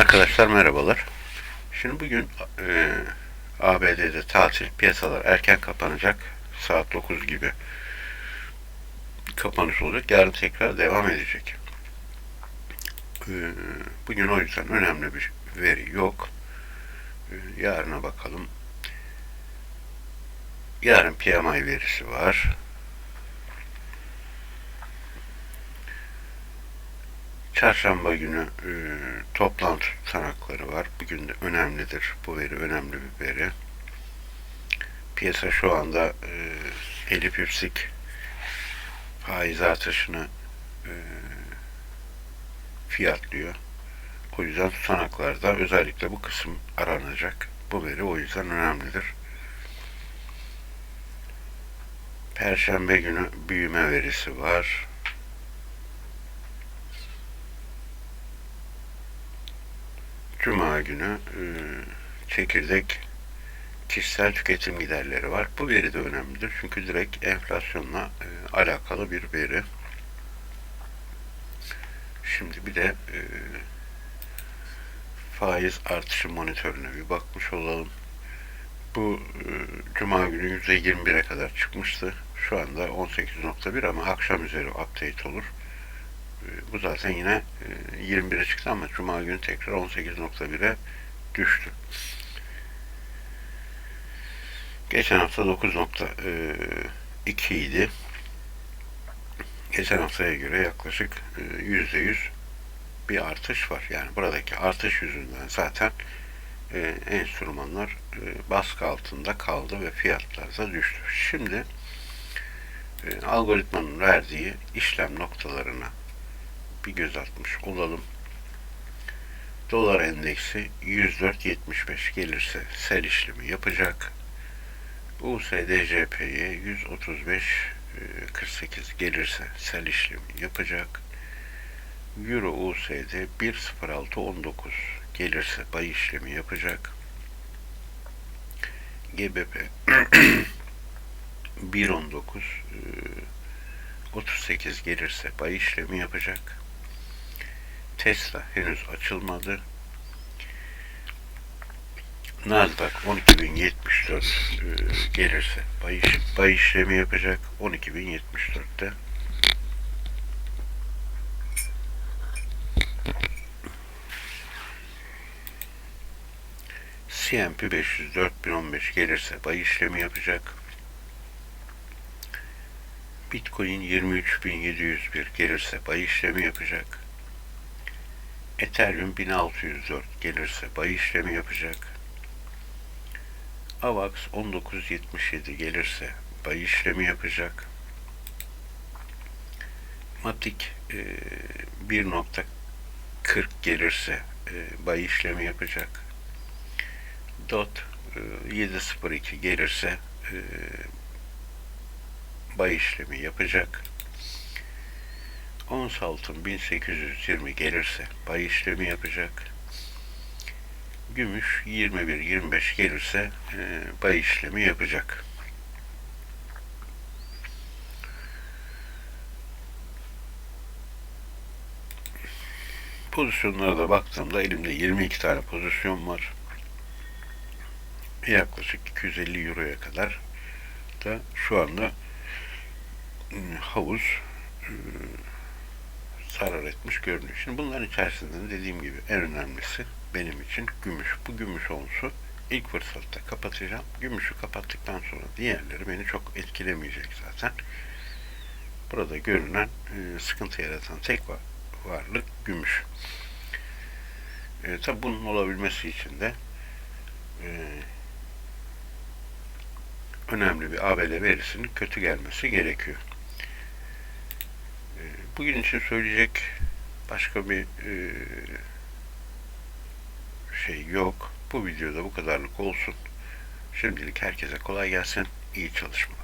Arkadaşlar merhabalar. Şimdi bugün ABD'de tatil, piyasalar erken kapanacak. Saat 9 gibi kapanış olacak. Yarın tekrar devam edecek. E, Bugün o yüzden önemli bir veri yok. Yarına bakalım. Yarın PMI verisi var. Çarşamba günü toplantı tutanakları var. Bugün de önemlidir. Bu veri önemli bir veri. Piyasa şu anda elip yüksek faiz artışını fiyatlıyor. O yüzden tutanaklarda özellikle bu kısım aranacak. Bu veri o yüzden önemlidir. Perşembe günü büyüme verisi var. Cuma günü çekirdek kişisel tüketim giderleri var. Bu veri de önemlidir. Çünkü direkt enflasyonla alakalı bir veri. Şimdi bir de faiz artışı monitörüne bir bakmış olalım. Bu Cuma günü %21'e kadar çıkmıştı. Şu anda 18.1 ama akşam üzeri update olur. Bu zaten yine 21'e çıktı ama Cuma günü tekrar 18.1'e düştü. Geçen hafta 9.2 idi. Geçen haftaya göre yaklaşık %100 bir artış var. Yani buradaki artış yüzünden zaten enstrümanlar baskı altında kaldı ve fiyatlar da düştü. Şimdi algoritmanın verdiği işlem noktalarına bir göz atmış olalım. Dolar endeksi 104.75 gelirse sell işlemi yapacak. USDJP'ye 135.48 gelirse sell işlemi yapacak. Euro USD 1.0619 gelirse buy işlemi yapacak. GBP 1.19 gelirse buy işlemi yapacak. Tesla henüz açılmadı. Nasdaq 12.074 gelirse buy işlemi yapacak. 12.074'te. S&P 500 4015 gelirse buy işlemi yapacak. Bitcoin 23.701 gelirse buy işlemi yapacak. Ethereum 1604 gelirse buy işlemi yapacak. AVAX 19.77 gelirse buy işlemi yapacak. Matic 1.40 gelirse buy işlemi yapacak. DOT 7.02 gelirse buy işlemi yapacak. Ons altın 1820 gelirse buy işlemi yapacak. Gümüş 21-25 gelirse buy işlemi yapacak. Pozisyonlara da baktığımda elimde 22 tane pozisyon var. Yaklaşık 250 euroya kadar da şu anda havuz zarar etmiş görünüyor. Şimdi bunların içerisinde dediğim gibi en önemlisi benim için gümüş. Bu gümüş onsu ilk fırsatta kapatacağım. Gümüşü kapattıktan sonra diğerleri beni çok etkilemeyecek zaten. Burada görünen sıkıntı yaratan tek varlık gümüş. Tabi bunun olabilmesi için de önemli bir ABD verisinin kötü gelmesi gerekiyor. Bugün için söyleyecek başka bir şey yok. Bu videoda bu kadarlık olsun. Şimdilik herkese kolay gelsin. İyi çalışma.